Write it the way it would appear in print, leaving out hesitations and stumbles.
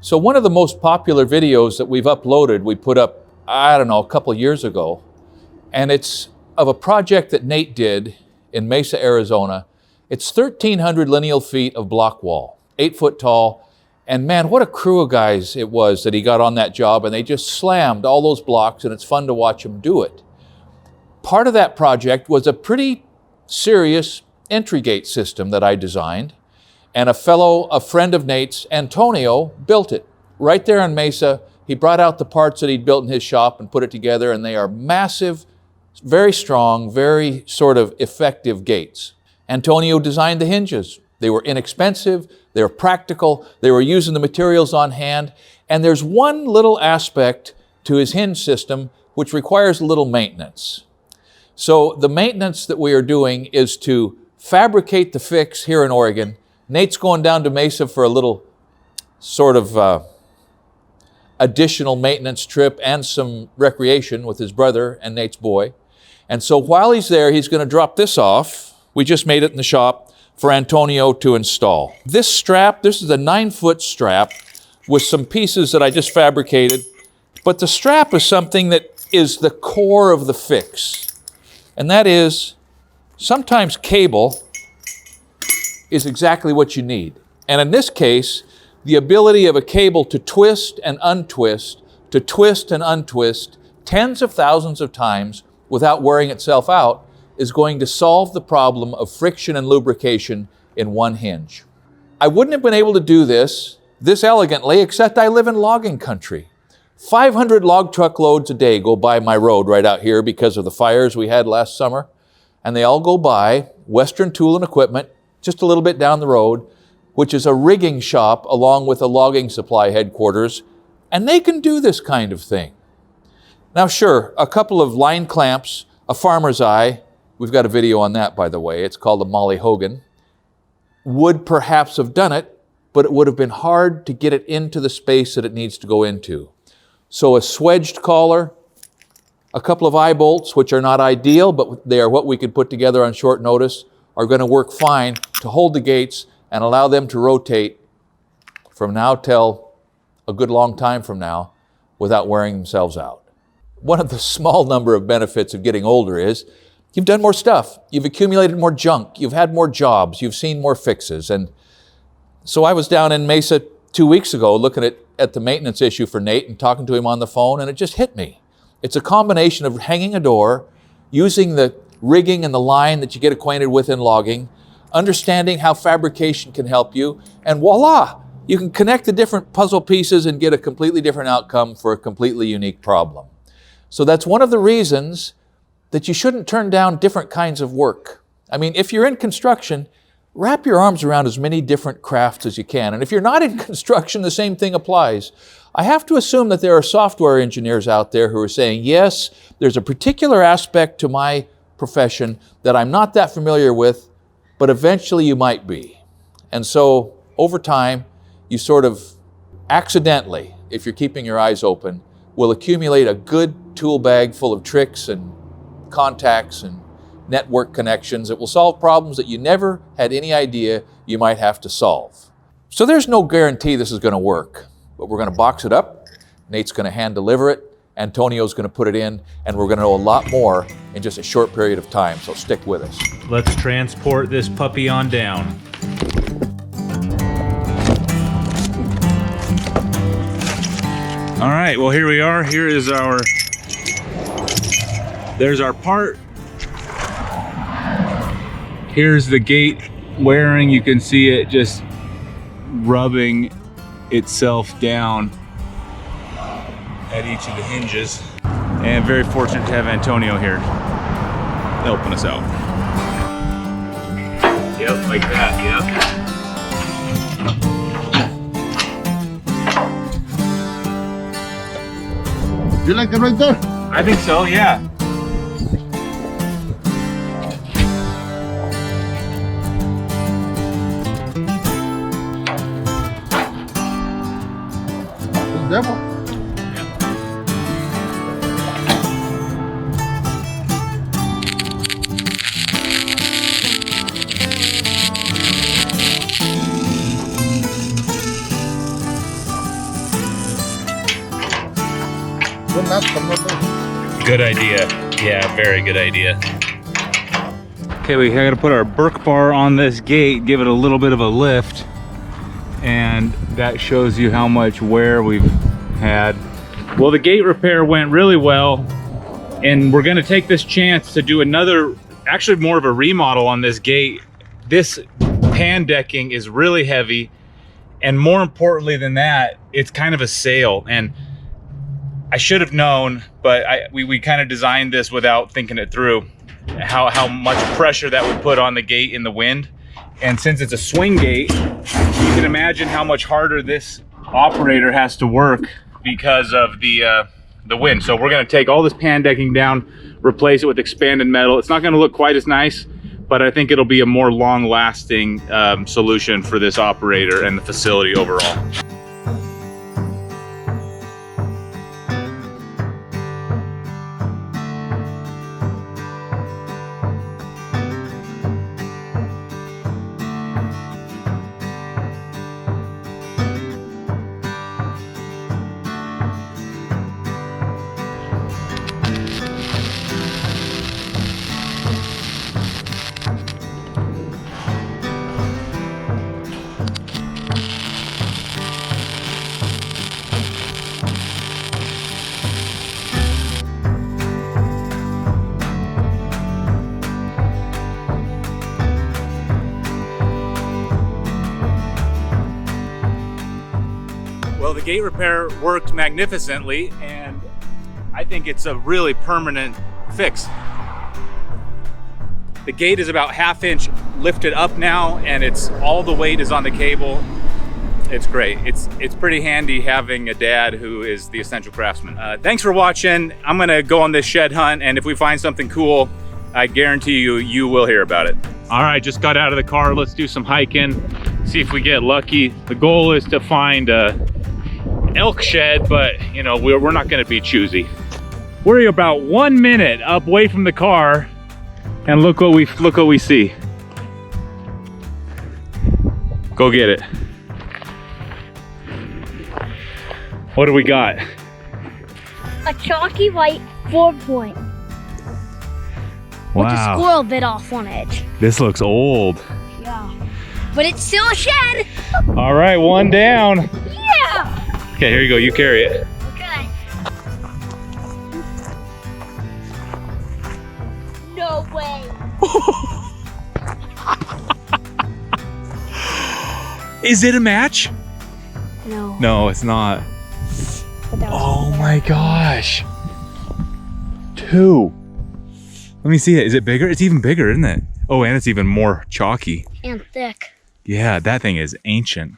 So one of the most popular videos that we've uploaded, we put up, I don't know, a couple of years ago, and it's of a project that Nate did in Mesa, Arizona. It's 1,300 lineal feet of block wall, 8 foot tall, and man, what a crew of guys it was that he got on that job, and they just slammed all those blocks, and it's fun to watch them do it. Part of that project was a pretty serious entry gate system that I designed, and a friend of Nate's, Antonio, built it right there in Mesa. He brought out the parts that he'd built in his shop and put it together, and they are massive, very strong, very sort of effective gates. Antonio designed the hinges. They were inexpensive, they were practical, they were using the materials on hand, and there's one little aspect to his hinge system which requires a little maintenance. So the maintenance that we are doing is to fabricate the fix here in Oregon. Nate's going down to Mesa for a little sort of additional maintenance trip and some recreation with his brother and Nate's boy. And so while he's there, he's going to drop this off. We just made it in the shop for Antonio to install. This strap, this is a 9-foot strap with some pieces that I just fabricated, but the strap is something that is the core of the fix. And that is, sometimes cable is exactly what you need. And in this case, the ability of a cable to twist and untwist, to twist and untwist tens of thousands of times without wearing itself out is going to solve the problem of friction and lubrication in one hinge. I wouldn't have been able to do this elegantly, except I live in logging country. 500 log truck loads a day go by my road right out here because of the fires we had last summer. And they all go by Western Tool and Equipment, just a little bit down the road, which is a rigging shop along with a logging supply headquarters, and they can do this kind of thing. Now sure, a couple of line clamps, a farmer's eye, we've got a video on that by the way, it's called a Molly Hogan, would perhaps have done it, but it would have been hard to get it into the space that it needs to go into. So a swedged collar, a couple of eye bolts, which are not ideal, but they are what we could put together on short notice, are going to work fine to hold the gates and allow them to rotate from now till a good long time from now without wearing themselves out. One of the small number of benefits of getting older is you've done more stuff, you've accumulated more junk, you've had more jobs, you've seen more fixes. And so I was down in Mesa 2 weeks ago looking at the maintenance issue for Nate and talking to him on the phone, and it just hit me. It's a combination of hanging a door, using the rigging and the line that you get acquainted with in logging, understanding how fabrication can help you, and voila, you can connect the different puzzle pieces and get a completely different outcome for a completely unique problem. So that's one of the reasons that you shouldn't turn down different kinds of work. I mean, if you're in construction, wrap your arms around as many different crafts as you can. And if you're not in construction, the same thing applies. I have to assume that there are software engineers out there who are saying, yes, there's a particular aspect to my profession that I'm not that familiar with, but eventually you might be. And so over time, you sort of accidentally, if you're keeping your eyes open, will accumulate a good tool bag full of tricks and contacts and network connections that will solve problems that you never had any idea you might have to solve. So there's no guarantee this is going to work, but we're going to box it up. Nate's going to hand deliver it. Antonio's going to put it in, and we're going to know a lot more in just a short period of time, so stick with us. Let's transport this puppy on down. All right, well here we are. Here is there's our part. Here's the gate wearing. You can see it just rubbing itself down at each of the hinges. And very fortunate to have Antonio here helping us out. Yep, like that, yep. You like it right there? I think so, yeah. That one? Don't ask for nothing. Good idea. Yeah, very good idea. Okay, we gotta put our Burke bar on this gate, give it a little bit of a lift, and that shows you how much wear we've had. Well, the gate repair went really well, and we're gonna take this chance to do another, actually more of a remodel on this gate. This pan decking is really heavy, and more importantly than that, it's kind of a sail. And I should have known, but we kind of designed this without thinking it through, how much pressure that would put on the gate in the wind. And since it's a swing gate, you can imagine how much harder this operator has to work because of the wind. So we're gonna take all this pan decking down, replace it with expanded metal. It's not gonna look quite as nice, but I think it'll be a more long-lasting solution for this operator and the facility overall. Well, the gate repair worked magnificently, and I think it's a really permanent fix. The gate is about 1/2 inch lifted up now, and it's all the weight is on the cable. It's great. It's pretty handy having a dad who is the Essential Craftsman. Thanks for watching. I'm gonna go on this shed hunt, and if we find something cool, I guarantee you will hear about it. All right, just got out of the car. Let's do some hiking, see if we get lucky. The goal is to find a elk shed, but you know, we're not gonna be choosy. We're about 1 minute away from the car, and look what we see. Go get it. What do we got? A chalky white 4-point. Wow. With a squirrel bit off one edge. This looks old. Yeah. But it's still a shed. All right, one down. Yeah. Okay, here you go, you carry it. Okay. No way. Is it a match? No. No, it's not. Oh my gosh. 2. Let me see it. Is it bigger? It's even bigger, isn't it? Oh, and it's even more chalky. And thick. Yeah, that thing is ancient.